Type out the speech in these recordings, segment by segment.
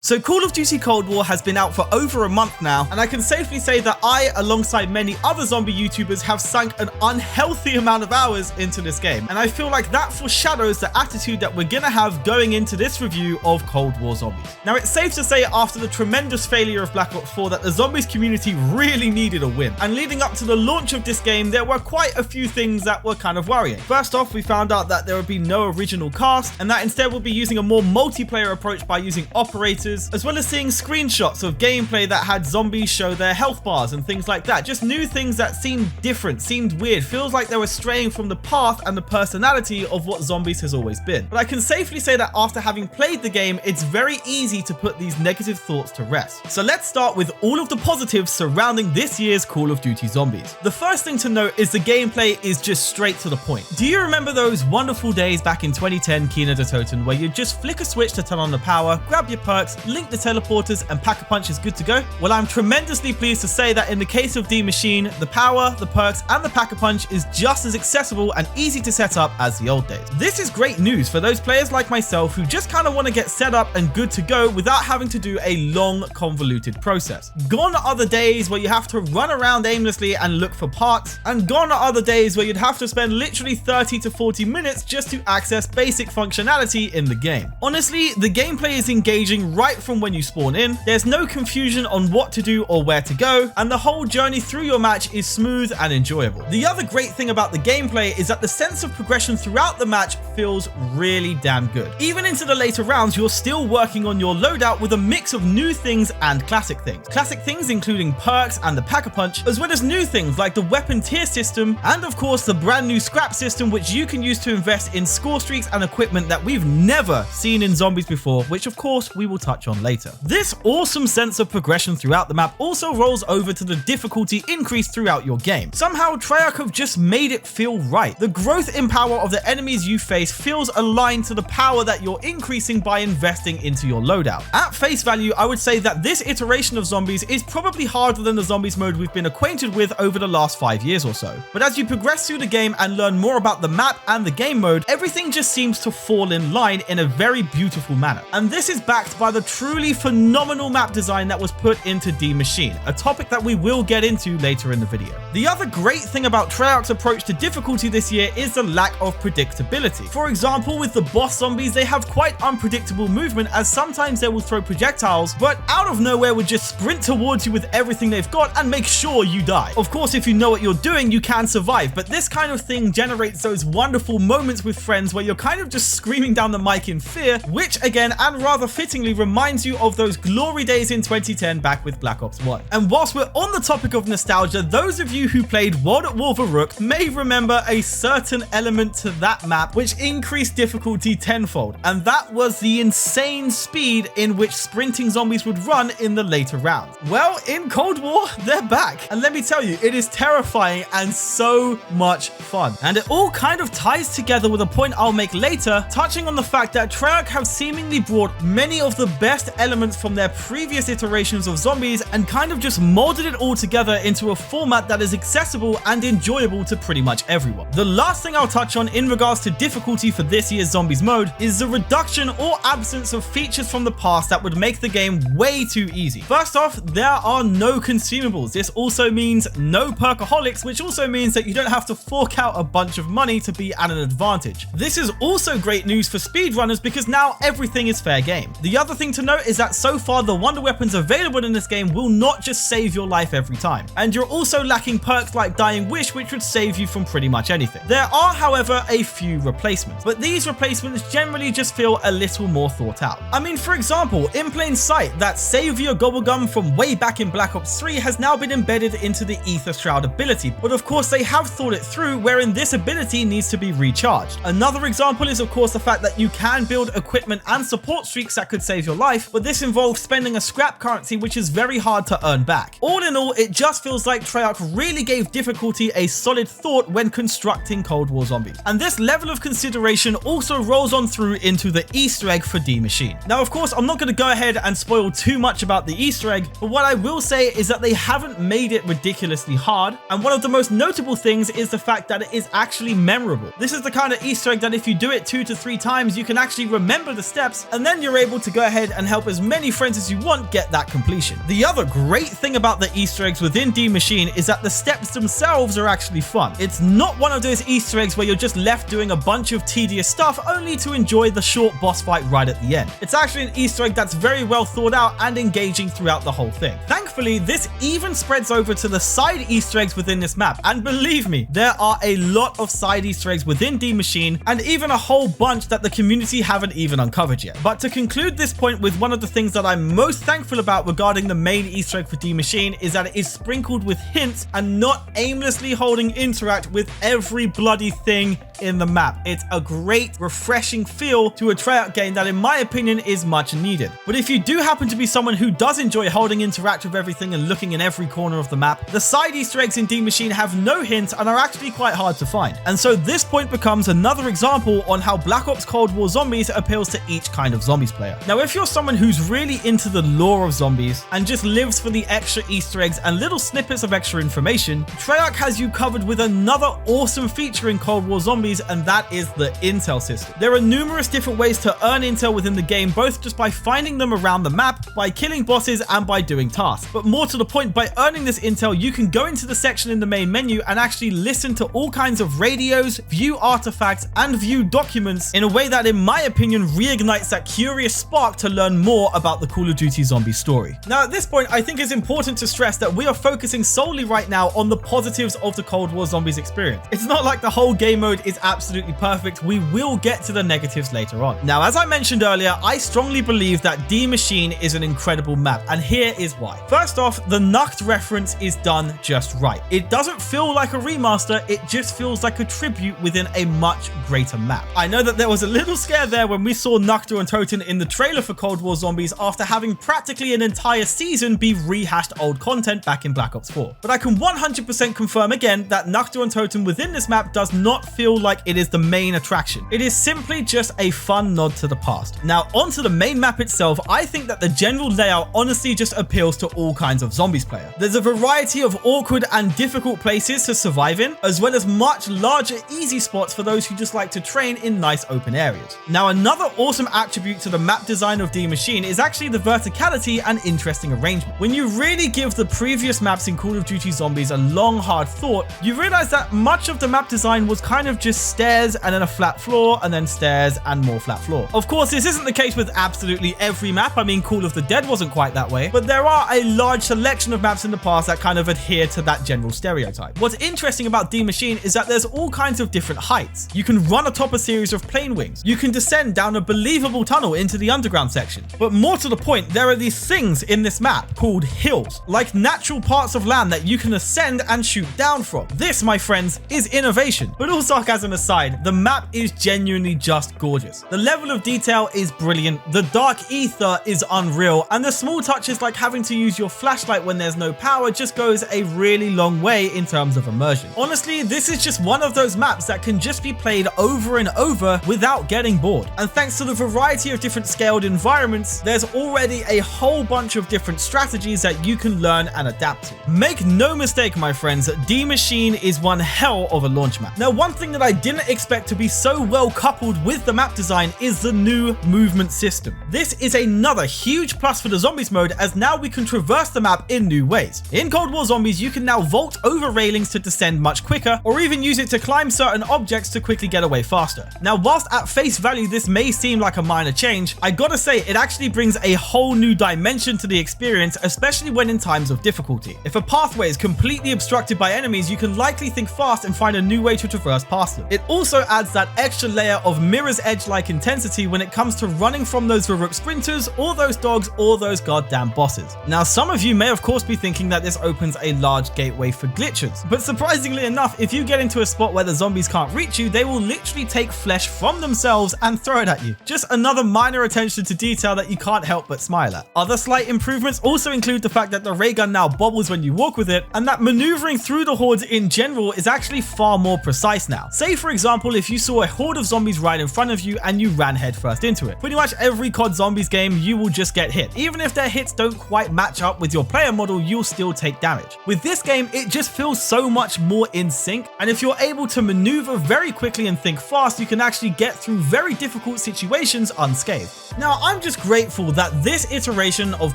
So Call of Duty Cold War has been out for over a month now, and I can safely say that I, alongside many other zombie YouTubers, have sunk an unhealthy amount of hours into this game. And I feel like that foreshadows the attitude that we're gonna have going into this review of Cold War Zombies. Now, it's safe to say after the tremendous failure of Black Ops 4 that the zombies community really needed a win. And leading up to the launch of this game, there were quite a few things that were kind of worrying. First off, we found out that there would be no original cast, and that instead we'll be using a more multiplayer approach by using operators, as well as seeing screenshots of gameplay that had zombies show their health bars and things like that. Just new things that seemed different, seemed weird, feels like they were straying from the path and the personality of what zombies has always been. But I can safely say that after having played the game, it's very easy to put these negative thoughts to rest. So let's start with all of the positives surrounding this year's Call of Duty Zombies. The first thing to note is the gameplay is just straight to the point. Do you remember those wonderful days back in 2010 Kina de Toten where you just flick a switch to turn on the power, grab your perks, link the teleporters, and Pack-a-Punch is good to go? Well, I'm tremendously pleased to say that in the case of D Machine, the power, the perks, and the Pack-a-Punch is just as accessible and easy to set up as the old days. This is great news for those players like myself who just kind of want to get set up and good to go without having to do a long, convoluted process. Gone are the days where you have to run around aimlessly and look for parts, and gone are other days where you'd have to spend literally 30 to 40 minutes just to access basic functionality in the game. Honestly, the gameplay is engaging right from when you spawn in, there's no confusion on what to do or where to go, and the whole journey through your match is smooth and enjoyable. The other great thing about the gameplay is that the sense of progression throughout the match feels really damn good. Even into the later rounds, you're still working on your loadout with a mix of new things and classic things. Classic things including perks and the Pack-a-Punch, as well as new things like the weapon tier system, and of course the brand new scrap system which you can use to invest in score streaks and equipment that we've never seen in zombies before, which of course we will touch on later. This awesome sense of progression throughout the map also rolls over to the difficulty increase throughout your game. Somehow Treyarch have just made it feel right. The growth in power of the enemies you face feels aligned to the power that you're increasing by investing into your loadout. At face value, I would say that this iteration of zombies is probably harder than the zombies mode we've been acquainted with over the last 5 years or so. But as you progress through the game and learn more about the map and the game mode, everything just seems to fall in line in a very beautiful manner. And this is backed by the truly phenomenal map design that was put into D Machine, a topic that we will get into later in the video. The other great thing about Treyarch's approach to difficulty this year is the lack of predictability. For example, with the boss zombies, they have quite unpredictable movement, as sometimes they will throw projectiles, but out of nowhere would just sprint towards you with everything they've got and make sure you die. Of course, if you know what you're doing, you can survive, but this kind of thing generates those wonderful moments with friends where you're kind of just screaming down the mic in fear, which again, and rather fittingly, reminds you of those glory days in 2010 back with Black Ops 1. And whilst we're on the topic of nostalgia, those of you who played World at War for Rook may remember a certain element to that map which increased difficulty tenfold, and that was the insane speed in which sprinting zombies would run in the later rounds. Well, in Cold War, they're back, and let me tell you, it is terrifying and so much fun. And it all kind of ties together with a point I'll make later, touching on the fact that Treyarch have seemingly brought many of the best elements from their previous iterations of zombies and kind of just molded it all together into a format that is accessible and enjoyable to pretty much everyone. The last thing I'll touch on in regards to difficulty for this year's Zombies mode is the reduction or absence of features from the past that would make the game way too easy. First off, there are no consumables. This also means no perkaholics, which also means that you don't have to fork out a bunch of money to be at an advantage. This is also great news for speedrunners because now everything is fair game. The other thing to note is that so far the wonder weapons available in this game will not just save your life every time, and you're also lacking perks like Dying Wish, which would save you from pretty much anything. There are, however, a few replacements, but these replacements generally just feel a little more thought out. I mean, for example, in plain sight, that Savior Gobblegum from way back in Black Ops 3 has now been embedded into the Ether Shroud ability, but of course they have thought it through, wherein this ability needs to be recharged. Another example is of course the fact that you can build equipment and support streaks that could save your life, but this involves spending a scrap currency which is very hard to earn back. All in all, it just feels like Treyarch really gave difficulty a solid thought when constructing Cold War Zombies. And this level of consideration also rolls on through into the Easter egg for D Machine. Now of course I'm not going to go ahead and spoil too much about the Easter egg, but what I will say is that they haven't made it ridiculously hard, and one of the most notable things is the fact that it is actually memorable. This is the kind of Easter egg that if you do it 2 to 3 times, you can actually remember the steps, and then you're able to go ahead and help as many friends as you want get that completion. The other great thing about the Easter eggs within D Machine is that the steps themselves are actually fun. It's not one of those Easter eggs where you're just left doing a bunch of tedious stuff only to enjoy the short boss fight right at the end. It's actually an Easter egg that's very well thought out and engaging throughout the whole thing. Thankfully, this even spreads over to the side Easter eggs within this map, and believe me, there are a lot of side Easter eggs within D Machine, and even a whole bunch that the community haven't even uncovered yet. But to conclude this point with one of the things that I'm most thankful about regarding the main Easter egg for D Machine is that it is sprinkled with hints and not aimlessly holding interact with every bloody thing in the map. It's a great, refreshing feel to a Treyarch game that in my opinion is much needed. But if you do happen to be someone who does enjoy holding interact with everything and looking in every corner of the map, the side Easter eggs in D Machine have no hints and are actually quite hard to find. And so this point becomes another example on how Black Ops Cold War Zombies appeals to each kind of zombies player. Now, if you're someone who's really into the lore of zombies and just lives for the extra Easter eggs and little snippets of extra information, Treyarch has you covered with another awesome feature in Cold War Zombies, and that is the intel system. There are numerous different ways to earn intel within the game, both just by finding them around the map, by killing bosses, and by doing tasks. But more to the point, by earning this intel, you can go into the section in the main menu and actually listen to all kinds of radios, view artifacts, and view documents in a way that, in my opinion, reignites that curious spark to learn more about the Call of Duty zombie story. Now, at this point, I think it's important to stress that we are focusing solely right now on the positives of the Cold War Zombies experience. It's not like the whole game mode is absolutely perfect. We will get to the negatives later on. Now, as I mentioned earlier, I strongly believe that D Machine is an incredible map, and here is why. First off, the Nukt reference is done just right. It doesn't feel like a remaster, it just feels like a tribute within a much greater map. I know that there was a little scare there when we saw Nukta and Toten in the trailer for Cold War Zombies after having practically an entire season be rehashed old content back in Black Ops 4. But I can 100% confirm again that Nukta and Toten within this map does not feel like it is the main attraction. It is simply just a fun nod to the past. Now, onto the main map itself, I think that the general layout honestly just appeals to all kinds of zombies player. There's a variety of awkward and difficult places to survive in, as well as much larger easy spots for those who just like to train in nice open areas. Now, another awesome attribute to the map design of D Machine is actually the verticality and interesting arrangement. When you really give the previous maps in Call of Duty Zombies a long hard thought, you realize that much of the map design was kind of just stairs and then a flat floor and then stairs and more flat floor. Of course, this isn't the case with absolutely every map. I mean, Call of the Dead wasn't quite that way, but there are a large selection of maps in the past that kind of adhere to that general stereotype. What's interesting about D Machine is that there's all kinds of different heights. You can run atop a series of plane wings. You can descend down a believable tunnel into the underground section. But more to the point, there are these things in this map called hills, like natural parts of land that you can ascend and shoot down from. This, my friends, is innovation. But all sarcasm aside, the map is genuinely just gorgeous. The level of detail is brilliant, the dark ether is unreal, and the small touches like having to use your flashlight when there's no power just goes a really long way in terms of immersion. Honestly, this is just one of those maps that can just be played over and over without getting bored. And thanks to the variety of different scaled environments, there's already a whole bunch of different strategies that you can learn and adapt to. Make no mistake, my friends, D Machine is one hell of a launch map. Now, one thing that I didn't expect to be so well coupled with the map design is the new movement system. This is another huge plus for the zombies mode, as now we can traverse the map in new ways. In Cold War Zombies, you can now vault over railings to descend much quicker, or even use it to climb certain objects to quickly get away faster. Now, whilst at face value this may seem like a minor change, I gotta say it actually brings a whole new dimension to the experience, especially when in times of difficulty. If a pathway is completely obstructed by enemies, you can likely think fast and find a new way to traverse past them. It also adds that extra layer of Mirror's Edge-like intensity when it comes to running from those Varuk sprinters, or those dogs, or those goddamn bosses. Now, some of you may of course be thinking that this opens a large gateway for glitches, but surprisingly enough, if you get into a spot where the zombies can't reach you, they will literally take flesh from themselves and throw it at you. Just another minor attention to detail that you can't help but smile at. Other slight improvements also include the fact that the ray gun now bobbles when you walk with it, and that maneuvering through the hordes in general is actually far more precise now. Say for example, if you saw a horde of zombies right in front of you and you ran headfirst into it. Pretty much every COD Zombies game, you will just get hit, even if their hits don't quite match up up with your player model, you'll still take damage. With this game, it just feels so much more in sync, and if you're able to maneuver very quickly and think fast, you can actually get through very difficult situations unscathed. Now, I'm just grateful that this iteration of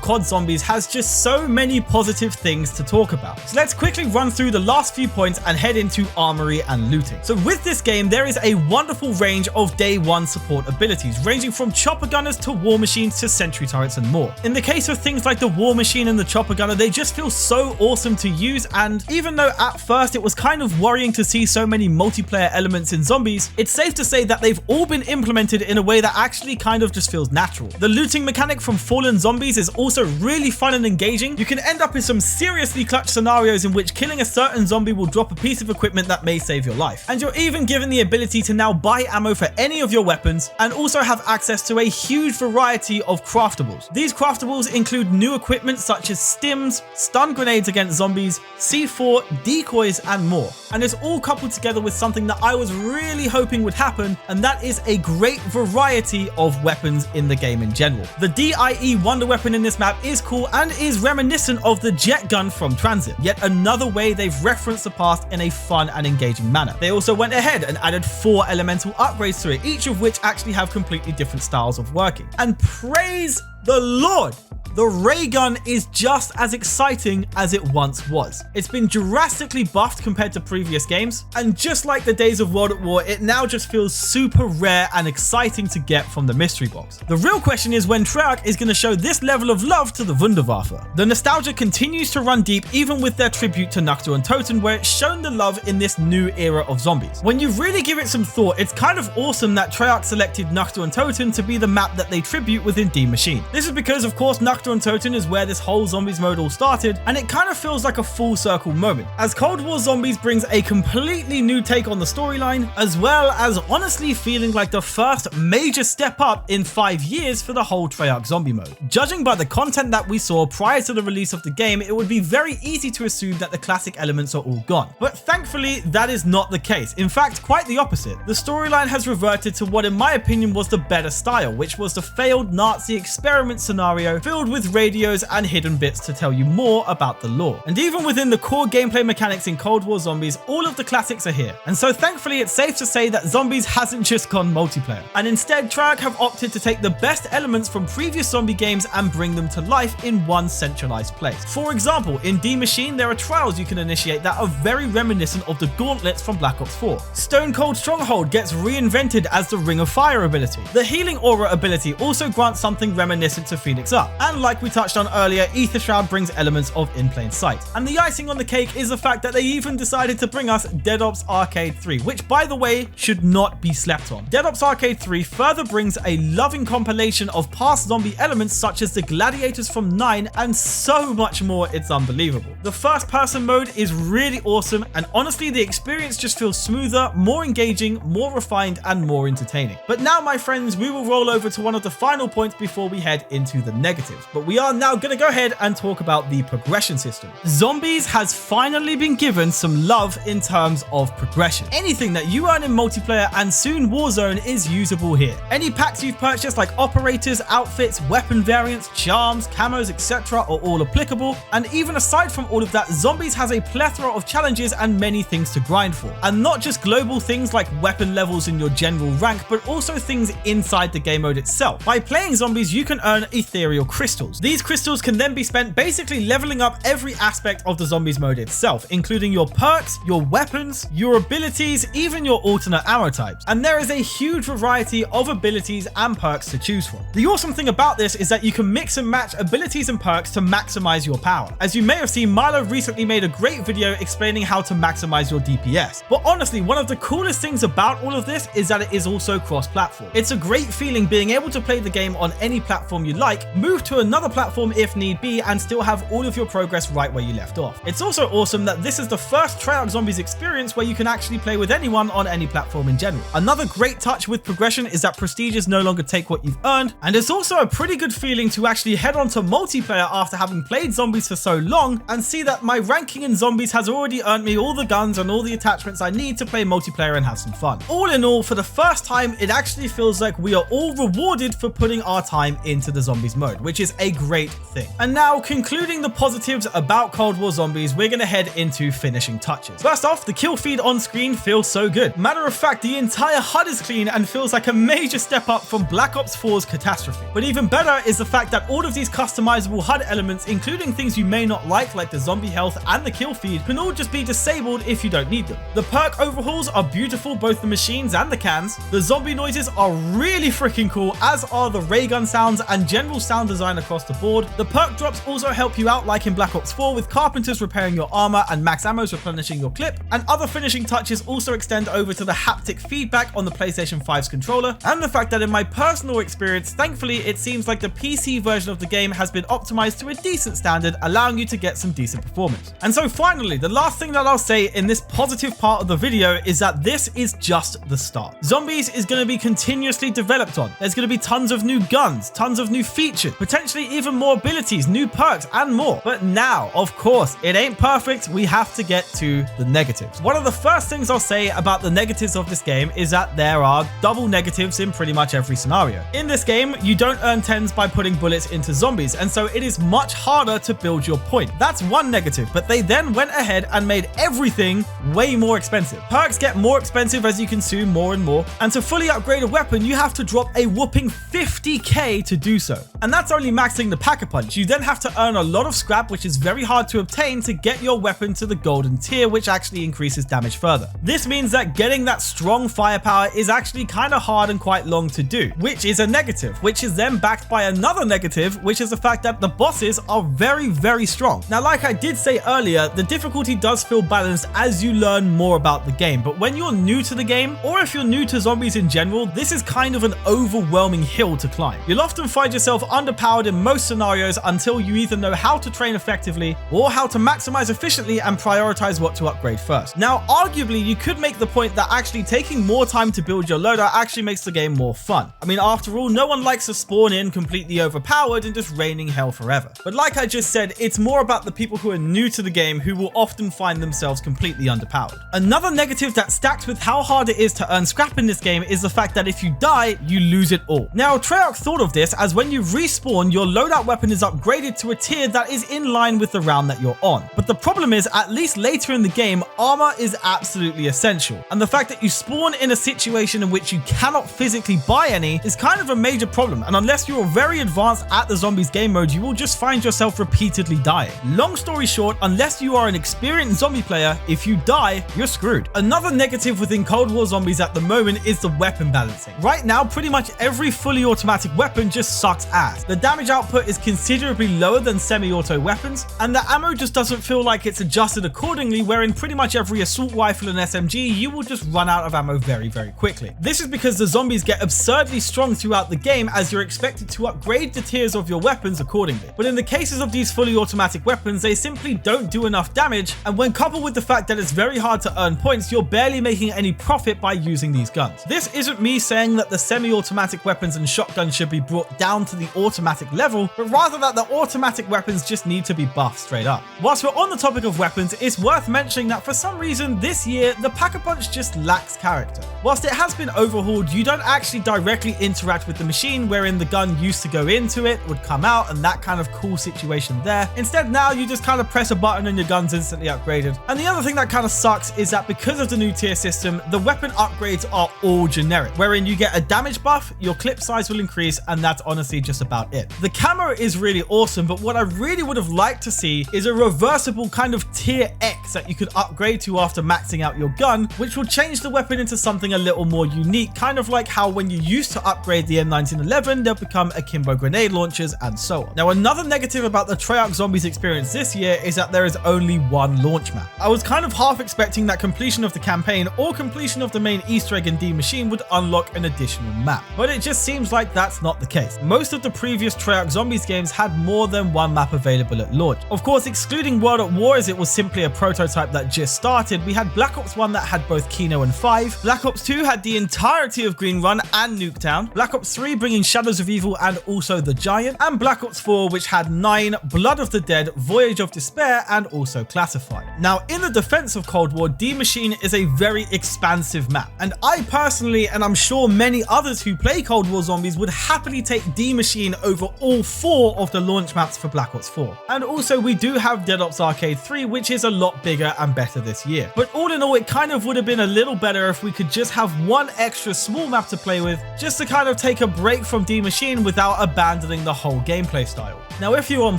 COD Zombies has just so many positive things to talk about. So let's quickly run through the last few points and head into armory and looting. So with this game, there is a wonderful range of day one support abilities, ranging from chopper gunners to war machines to sentry turrets and more. In the case of things like the war machine and the chopper gunner, they just feel so awesome to use, and even though at first it was kind of worrying to see so many multiplayer elements in Zombies, it's safe to say that they've all been implemented in a way that actually kind of just feels natural. The looting mechanic from Fallen Zombies is also really fun and engaging. You can end up in some seriously clutch scenarios in which killing a certain zombie will drop a piece of equipment that may save your life. And you're even given the ability to now buy ammo for any of your weapons and also have access to a huge variety of craftables. These craftables include new equipment such as stims, stun grenades against zombies, C4, decoys, and more. And it's all coupled together with something that I was really hoping would happen, and that is a great variety of weapons in the game in general. The DIE wonder weapon in this map is cool and is reminiscent of the jet gun from Transit, yet another way they've referenced the past in a fun and engaging manner. They also went ahead and added 4 elemental upgrades to it, each of which actually have completely different styles of working. And praise the Lord, the ray gun is just as exciting as it once was. It's been drastically buffed compared to previous games, and just like the days of World at War, it now just feels super rare and exciting to get from the mystery box. The real question is when Treyarch is going to show this level of love to the Wunderwaffe. The nostalgia continues to run deep even with their tribute to Noctua and Toten, where it's shown the love in this new era of zombies. When you really give it some thought, it's kind of awesome that Treyarch selected Noctua and Toten to be the map that they tribute within D Machine. This is because, of course, Noctua and Toten is where this whole Zombies mode all started, and it kind of feels like a full circle moment, as Cold War Zombies brings a completely new take on the storyline, as well as honestly feeling like the first major step up in 5 years for the whole Treyarch zombie mode. Judging by the content that we saw prior to the release of the game, it would be very easy to assume that the classic elements are all gone. But thankfully, that is not the case. In fact, quite the opposite. The storyline has reverted to what in my opinion was the better style, which was the failed Nazi experiment scenario filled with radios and hidden bits to tell you more about the lore. And even within the core gameplay mechanics in Cold War Zombies, all of the classics are here. And so thankfully, it's safe to say that Zombies hasn't just gone multiplayer. And instead, Treyarch have opted to take the best elements from previous zombie games and bring them to life in one centralized place. For example, in D Machine, there are trials you can initiate that are very reminiscent of the gauntlets from Black Ops 4. Stone Cold Stronghold gets reinvented as the Ring of Fire ability. The Healing Aura ability also grants something reminiscent to Phoenix Up. And like we touched on earlier, Ether Shroud brings elements of In Plain Sight. And the icing on the cake is the fact that they even decided to bring us Dead Ops Arcade 3, which by the way, should not be slept on. Dead Ops Arcade 3 further brings a loving compilation of past zombie elements such as the gladiators from 9 and so much more. It's unbelievable. The first person mode is really awesome, and honestly the experience just feels smoother, more engaging, more refined, and more entertaining. But now my friends, we will roll over to one of the final points before we head into the negatives. But we are now going to go ahead and talk about the progression system. Zombies has finally been given some love in terms of progression. Anything that you earn in multiplayer and soon Warzone is usable here. Any packs you've purchased like operators, outfits, weapon variants, charms, camos, etc. are all applicable. And even aside from all of that, Zombies has a plethora of challenges and many things to grind for. And not just global things like weapon levels in your general rank, but also things inside the game mode itself. By playing Zombies, you can earn ethereal crystals. These crystals can then be spent basically leveling up every aspect of the Zombies mode itself, including your perks, your weapons, your abilities, even your alternate ammo types. And there is a huge variety of abilities and perks to choose from. The awesome thing about this is that you can mix and match abilities and perks to maximize your power. As you may have seen, Milo recently made a great video explaining how to maximize your DPS. But honestly, one of the coolest things about all of this is that it is also cross-platform. It's a great feeling being able to play the game on any platform you like, move to another platform if need be, and still have all of your progress right where you left off. It's also awesome that this is the first Treyarch Zombies experience where you can actually play with anyone on any platform in general. Another great touch with progression is that prestiges no longer take what you've earned, and it's also a pretty good feeling to actually head on to multiplayer after having played Zombies for so long and see that my ranking in Zombies has already earned me all the guns and all the attachments I need to play multiplayer and have some fun. All in all, for the first time, it actually feels like we are all rewarded for putting our time into the Zombies mode, which is is a great thing. And now, concluding the positives about Cold War Zombies, we're gonna head into finishing touches. First off, the kill feed on screen feels so good. Matter of fact, the entire HUD is clean and feels like a major step up from Black Ops 4's catastrophe. But even better is the fact that all of these customizable HUD elements, including things you may not like the zombie health and the kill feed, can all just be disabled if you don't need them. The perk overhauls are beautiful, both the machines and the cans. The zombie noises are really freaking cool, as are the ray gun sounds and general sound design across the board. The perk drops also help you out like in Black Ops 4, with Carpenters repairing your armor and Max Ammo's replenishing your clip, and other finishing touches also extend over to the haptic feedback on the PlayStation 5's controller, and the fact that in my personal experience, thankfully it seems like the PC version of the game has been optimized to a decent standard, allowing you to get some decent performance. And so finally, the last thing that I'll say in this positive part of the video is that this is just the start. Zombies is going to be continuously developed on. There's going to be tons of new guns, tons of new features, potentially even more abilities, new perks, and more. But now, of course, it ain't perfect. We have to get to the negatives. One of the first things I'll say about the negatives of this game is that there are double negatives in pretty much every scenario. In this game, you don't earn tens by putting bullets into zombies, and so it is much harder to build your point. That's one negative, but they then went ahead and made everything way more expensive. Perks get more expensive as you consume more and more, and to fully upgrade a weapon, you have to drop a whopping 50k to do so. And that's only maxing the Pack-a-Punch. You then have to earn a lot of scrap, which is very hard to obtain, to get your weapon to the golden tier, which actually increases damage further. This means that getting that strong firepower is actually kind of hard and quite long to do, which is a negative, which is then backed by another negative, which is the fact that the bosses are very, very strong. Now, like I did say earlier, the difficulty does feel balanced as you learn more about the game, but when you're new to the game, or if you're new to zombies in general, this is kind of an overwhelming hill to climb. You'll often find yourself underpowered in most scenarios until you either know how to train effectively or how to maximize efficiently and prioritize what to upgrade first. Now, arguably, you could make the point that actually taking more time to build your loadout actually makes the game more fun. I mean, after all, no one likes to spawn in completely overpowered and just raining hell forever. But like I just said, it's more about the people who are new to the game who will often find themselves completely underpowered. Another negative that stacks with how hard it is to earn scrap in this game is the fact that if you die, you lose it all. Now, Treyarch thought of this as when you respawn, your loadout weapon is upgraded to a tier that is in line with the round that you're on. But the problem is, at least later in the game, armor is absolutely essential. And the fact that you spawn in a situation in which you cannot physically buy any is kind of a major problem. And unless you're very advanced at the zombies game mode, you will just find yourself repeatedly dying. Long story short, unless you are an experienced zombie player, if you die, you're screwed. Another negative within Cold War Zombies at the moment is the weapon balancing. Right now, pretty much every fully automatic weapon just sucks ass. The damage output is considerably lower than semi-auto weapons, and the ammo just doesn't feel like it's adjusted accordingly, where in pretty much every assault rifle and SMG, you will just run out of ammo very, very quickly. This is because the zombies get absurdly strong throughout the game, as you're expected to upgrade the tiers of your weapons accordingly. But in the cases of these fully automatic weapons, they simply don't do enough damage, and when coupled with the fact that it's very hard to earn points, you're barely making any profit by using these guns. This isn't me saying that the semi-automatic weapons and shotguns should be brought down to the automatic level, but rather that the automatic weapons just need to be buffed straight up. Whilst we're on the topic of weapons, it's worth mentioning that for some reason this year, the Pack-a-Punch just lacks character. Whilst it has been overhauled, you don't actually directly interact with the machine, wherein the gun used to go into it, would come out, and that kind of cool situation there. Instead, now you just kind of press a button and your gun's instantly upgraded. And the other thing that kind of sucks is that because of the new tier system, the weapon upgrades are all generic, wherein you get a damage buff, your clip size will increase, and that's honestly just about it. The camo is really awesome, but what I really would have liked to see is a reversible kind of tier X that you could upgrade to after maxing out your gun, which will change the weapon into something a little more unique, kind of like how when you used to upgrade the M1911, they'll become akimbo grenade launchers and so on. Now, another negative about the Treyarch Zombies experience this year is that there is only one launch map. I was kind of half expecting that completion of the campaign or completion of the main Easter egg in D Machine would unlock an additional map, but it just seems like that's not the case. Most of the previous Treyarch Zombies games had more than one map available at launch. Of course, excluding World at War, as it was simply a prototype that just started, we had Black Ops 1 that had both Kino and 5, Black Ops 2 had the entirety of Green Run and Nuketown, Black Ops 3 bringing Shadows of Evil and also The Giant, and Black Ops 4 which had 9, Blood of the Dead, Voyage of Despair, and also Classified. Now, in the defense of Cold War, D Machine is a very expansive map, and I personally, and I'm sure many others who play Cold War Zombies, would happily take D Machine over all 4 of the launch maps for Black Ops 4. And also we do have Dead Ops Arcade 3, which is a lot bigger and better this year. But all in all, it kind of would have been a little better if we could just have one extra small map to play with, just to kind of take a break from D Machine without abandoning the whole gameplay style. Now, if you're on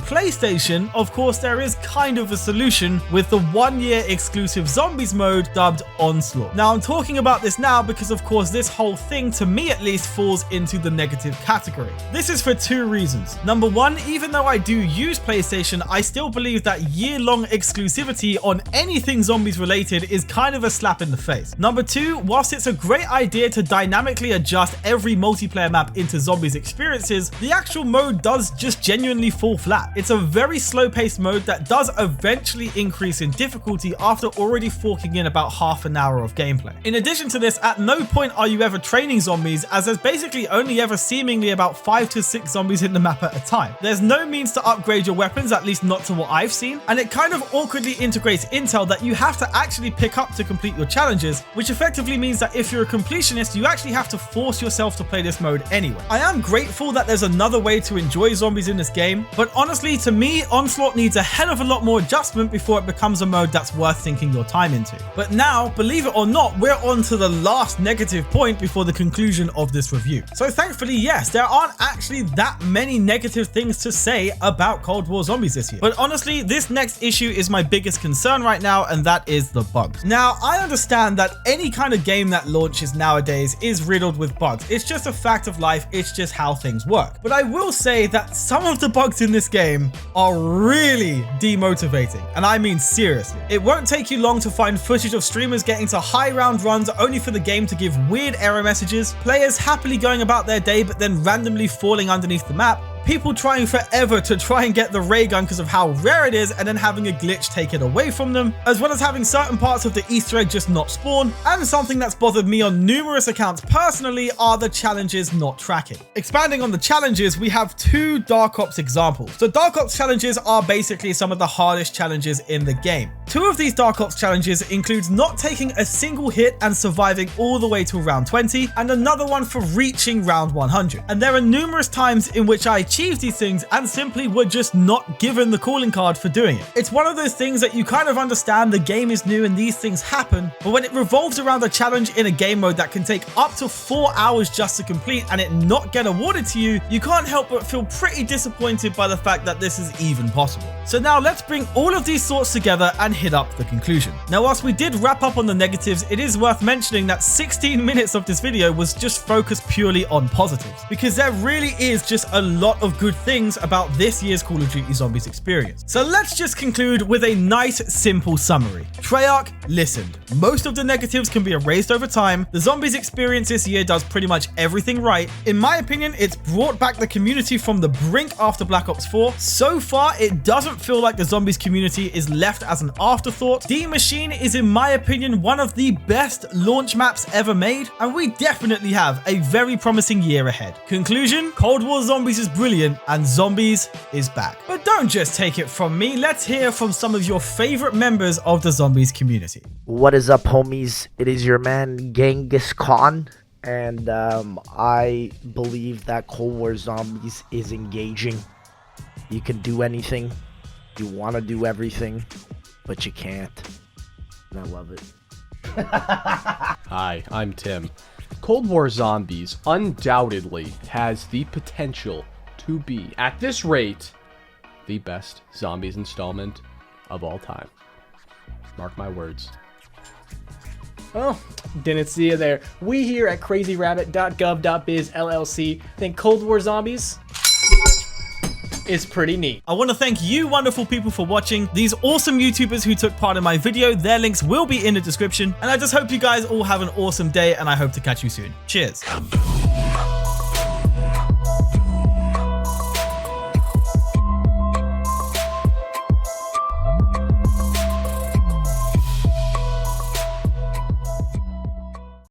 PlayStation, of course there is kind of a solution with the 1-year exclusive Zombies mode dubbed Onslaught. Now, I'm talking about this now because of course this whole thing, to me at least, falls into the negative category. This is for 2 reasons. Number 1, even though I do use PlayStation, I still believe that year-long exclusivity on anything zombies related is kind of a slap in the face. Number 2, whilst it's a great idea to dynamically adjust every multiplayer map into zombies experiences, the actual mode does just genuinely fall flat. It's a very slow-paced mode that does eventually increase in difficulty after already forking in about half an hour of gameplay. In addition to this, at no point are you ever training zombies, as there's basically only ever seemingly about 5 to 6 zombies in the map at a time. There's no means to upgrade your weapons, at least not to what I've seen, and it kind of awkwardly integrates intel that you have to actually pick up to complete your challenges, which effectively means that if you're a completionist, you actually have to force yourself to play this mode anyway. I am grateful that there's another way to enjoy zombies in this game, but honestly, to me, Onslaught needs a hell of a lot more adjustment before it becomes a mode that's worth sinking your time into. But now, believe it or not, we're on to the last negative point before the conclusion of this review. So thankfully, yes, there aren't actually that many negative things to say about Cold War Zombies this year. But honestly, this next issue is my biggest concern right now, and that is the bugs. Now, I understand that any kind of game that launches nowadays is riddled with bugs. It's just a fact of life, it's just how things work. But I will say that some of the bugs in this game are really demotivating, and I mean seriously. It won't take you long to find footage of streamers getting to high round runs only for the game to give weird error messages, players happily going about their day but then randomly falling underneath the map, people trying forever to try and get the ray gun because of how rare it is and then having a glitch taken away from them, as well as having certain parts of the Easter egg just not spawn, and something that's bothered me on numerous accounts personally are the challenges not tracking. Expanding on the challenges, we have 2 Dark Ops examples. The Dark Ops challenges are basically some of the hardest challenges in the game. 2 of these Dark Ops challenges includes not taking a single hit and surviving all the way to round 20, and another one for reaching round 100. And there are numerous times in which I achieved these things and simply were just not given the calling card for doing it. It's one of those things that you kind of understand the game is new and these things happen, but when it revolves around a challenge in a game mode that can take up to 4 hours just to complete and it not get awarded to you, you can't help but feel pretty disappointed by the fact that this is even possible. So now let's bring all of these thoughts together and hit up the conclusion. Now, whilst we did wrap up on the negatives, it is worth mentioning that 16 minutes of this video was just focused purely on positives, because there really is just a lot of good things about this year's Call of Duty Zombies experience. So let's just conclude with a nice, simple summary. Treyarch listened. Most of the negatives can be erased over time. The Zombies experience this year does pretty much everything right. In my opinion, it's brought back the community from the brink after Black Ops 4. So far, it doesn't feel like the Zombies community is left as an afterthought. D Machine is, in my opinion, one of the best launch maps ever made, and we definitely have a very promising year ahead. Conclusion: Cold War Zombies is brilliant, and Zombies is back. But don't just take it from me, let's hear from some of your favorite members of the Zombies community. What is up, homies? It is your man Genghis Khan, and I believe that Cold War Zombies is engaging. You can do anything, you want to do everything, but you can't. And I love it. Hi, I'm Tim. Cold War Zombies undoubtedly has the potential to be, at this rate, the best Zombies installment of all time. Mark my words. Well, didn't see you there. We here at crazyrabbit.gov.biz LLC think Cold War Zombies is pretty neat. I want to thank you wonderful people for watching. These awesome YouTubers who took part in my video, their links will be in the description. And I just hope you guys all have an awesome day, and I hope to catch you soon. Cheers.